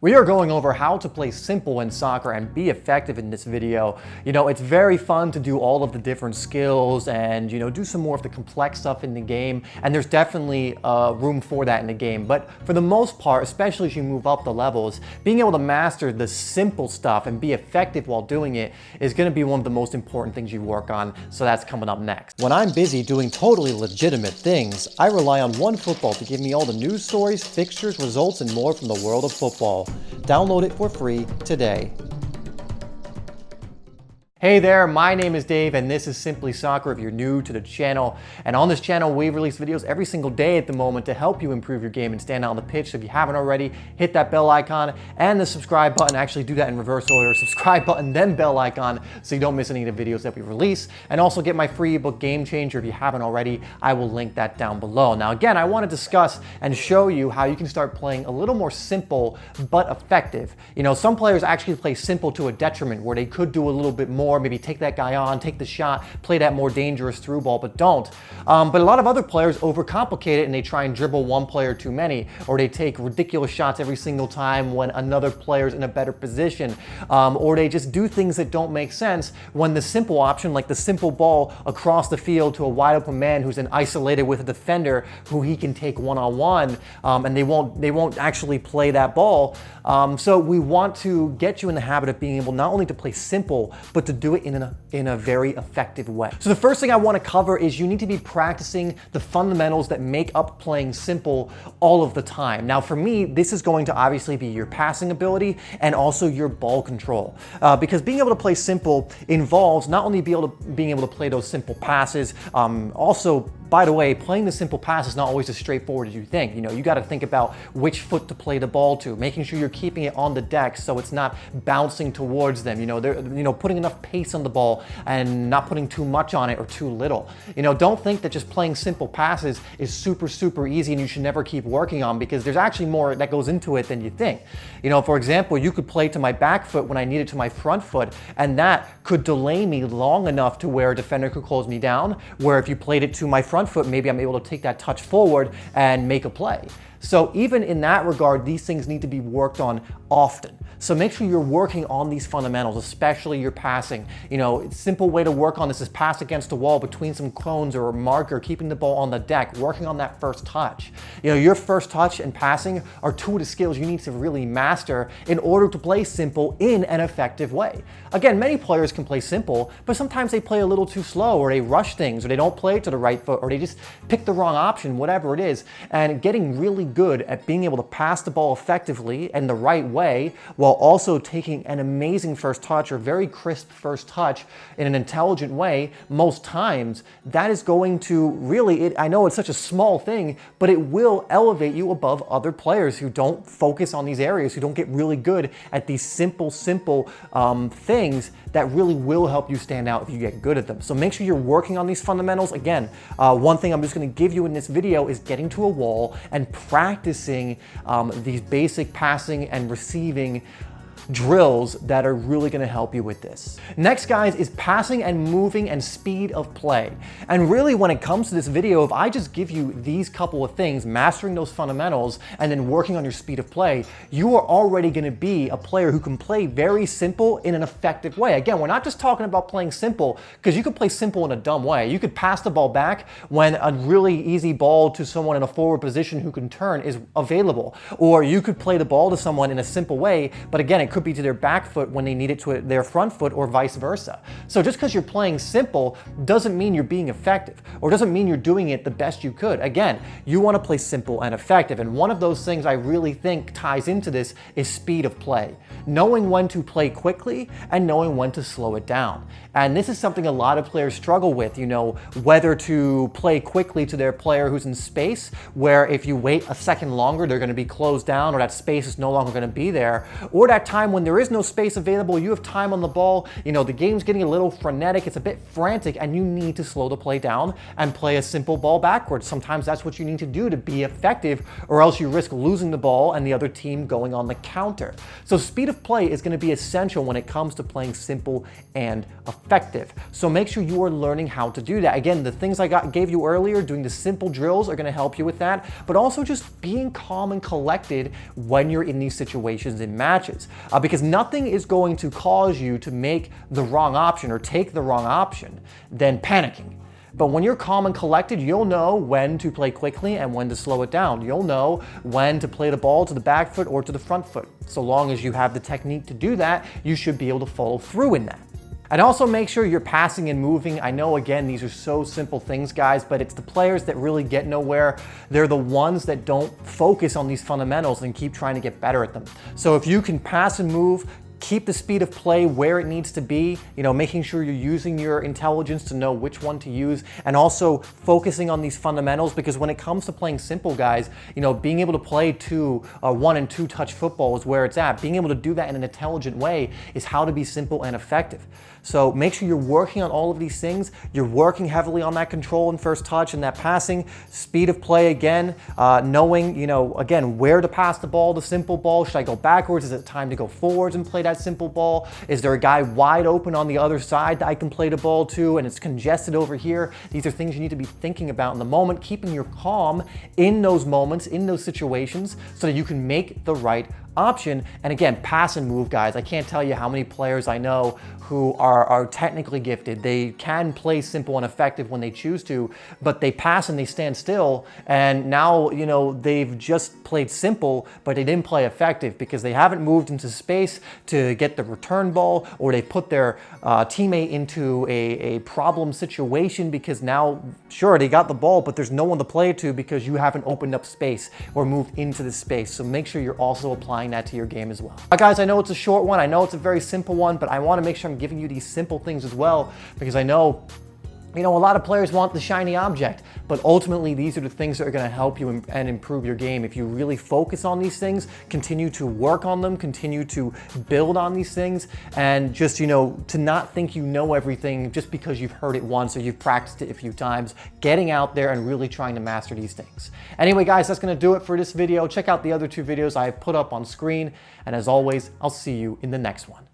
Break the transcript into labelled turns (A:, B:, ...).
A: We are going over how to play simple in soccer and be effective in this video. It's very fun to do all of the different skills and, do some more of the complex stuff in the game. And there's definitely room for that in the game. But for the most part, especially as you move up the levels, being able to master the simple stuff and be effective while doing it is going to be one of the most important things you work on. So that's coming up next. When I'm busy doing totally legitimate things, I rely on OneFootball to give me all the news stories, fixtures, results, and more from the world of football. Download it for free today. Hey there, my name is Dave and this is Simplysoccer if you're new to the channel. And on this channel, we release videos every single day at the moment to help you improve your game and stand out on the pitch. So if you haven't already, hit that bell icon and the subscribe button. Actually do that in reverse order. Subscribe button, then bell icon so you don't miss any of the videos that we release. And also get my free ebook Game Changer if you haven't already. I will link that down below. Now again, I want to discuss and show you how you can start playing a little more simple but effective. Some players actually play simple to a detriment where they could do a little bit more. Maybe take that guy on, take the shot, play that more dangerous through ball, but don't. But a lot of other players overcomplicate it and they try and dribble one player too many, or they take ridiculous shots every single time when another player's in a better position, or they just do things that don't make sense when the simple option, like the simple ball across the field to a wide open man who's isolated with a defender who he can take one-on-one, and they won't actually play that ball. So we want to get you in the habit of being able not only to play simple, but to do it in a very effective way. So the first thing I want to cover is you need to be practicing the fundamentals that make up playing simple all of the time. Now for me, this is going to obviously be your passing ability and also your ball control. Because being able to play simple involves not only being able to play those simple passes, also, by the way, playing the simple pass is not always as straightforward as you think. You got to think about which foot to play the ball to, making sure you're keeping it on the deck so it's not bouncing towards them. Putting enough pace on the ball and not putting too much on it or too little. Don't think that just playing simple passes is super easy and you should never keep working on, because there's actually more that goes into it than you think. For example, you could play to my back foot when I need it to my front foot, and that could delay me long enough to where a defender could close me down, where if you played it to my front foot, maybe I'm able to take that touch forward and make a play. So even in that regard, these things need to be worked on often. So make sure you're working on these fundamentals, especially your passing. A simple way to work on this is pass against the wall between some cones or a marker, keeping the ball on the deck, working on that first touch. Your first touch and passing are two of the skills you need to really master in order to play simple in an effective way. Again, many players can play simple, but sometimes they play a little too slow, or they rush things, or they don't play it to the right foot, or they just pick the wrong option, whatever it is. And getting really good at being able to pass the ball effectively and the right way, while also taking an amazing first touch or very crisp first touch in an intelligent way, most times that is going to really, I know it's such a small thing, but it will elevate you above other players who don't focus on these areas, who don't get really good at these simple things that really will help you stand out if you get good at them. So make sure you're working on these fundamentals. Again, one thing I'm just going to give you in this video is getting to a wall and practicing these basic passing and receiving drills that are really going to help you with this. Next, guys, is passing and moving and speed of play. And really, when it comes to this video, if I just give you these couple of things, mastering those fundamentals and then working on your speed of play, you are already going to be a player who can play very simple in an effective way. Again, we're not just talking about playing simple, because you could play simple in a dumb way. You could pass the ball back when a really easy ball to someone in a forward position who can turn is available. Or you could play the ball to someone in a simple way, but again, it could be to their back foot when they need it to their front foot, or vice versa. So just because you're playing simple doesn't mean you're being effective, or doesn't mean you're doing it the best you could. Again, you want to play simple and effective, and one of those things I really think ties into this is speed of play. Knowing when to play quickly and knowing when to slow it down. And this is something a lot of players struggle with, whether to play quickly to their player who's in space, where if you wait a second longer, they're going to be closed down, or that space is no longer going to be there, or that time time when there is no space available, you have time on the ball, the game's getting a little frenetic, it's a bit frantic, and you need to slow the play down and play a simple ball backwards. Sometimes that's what you need to do to be effective, or else you risk losing the ball and the other team going on the counter. So speed of play is going to be essential when it comes to playing simple and effective. So make sure you are learning how to do that. Again, the things I gave you earlier, doing the simple drills are going to help you with that, but also just being calm and collected when you're in these situations in matches, because nothing is going to cause you to make the wrong option or take the wrong option than panicking. But when you're calm and collected, you'll know when to play quickly and when to slow it down. You'll know when to play the ball to the back foot or to the front foot. So long as you have the technique to do that, you should be able to follow through in that. And also make sure you're passing and moving. I know, again, these are so simple things, guys, but it's the players that really get nowhere. They're the ones that don't focus on these fundamentals and keep trying to get better at them. So if you can pass and move, keep the speed of play where it needs to be, making sure you're using your intelligence to know which one to use, and also focusing on these fundamentals, because when it comes to playing simple, guys, being able to play 1 and 2 touch football is where it's at. Being able to do that in an intelligent way is how to be simple and effective. So make sure you're working on all of these things. You're working heavily on that control and first touch and that passing, speed of play again, knowing, again, where to pass the ball, the simple ball. Should I go backwards? Is it time to go forwards and play that simple ball? Is there a guy wide open on the other side that I can play the ball to and it's congested over here? These are things you need to be thinking about in the moment, keeping your calm in those moments, in those situations, so that you can make the right option. And again, pass and move, guys. I can't tell you how many players I know who are technically gifted. They can play simple and effective when they choose to, but they pass and they stand still. And now, they've just played simple, but they didn't play effective because they haven't moved into space to get the return ball, or they put their teammate into a problem situation because now, sure, they got the ball, but there's no one to play it to because you haven't opened up space or moved into the space. So make sure you're also applying that to your game as well. Guys, I know it's a short one. I know it's a very simple one, but I want to make sure I'm giving you these simple things as well, because I know a lot of players want the shiny object, but ultimately these are the things that are going to help you and improve your game. If you really focus on these things, continue to work on them, continue to build on these things, and just, to not think you know everything just because you've heard it once or you've practiced it a few times, getting out there and really trying to master these things. Anyway, guys, that's going to do it for this video. Check out the other 2 videos I have put up on screen, and as always, I'll see you in the next one.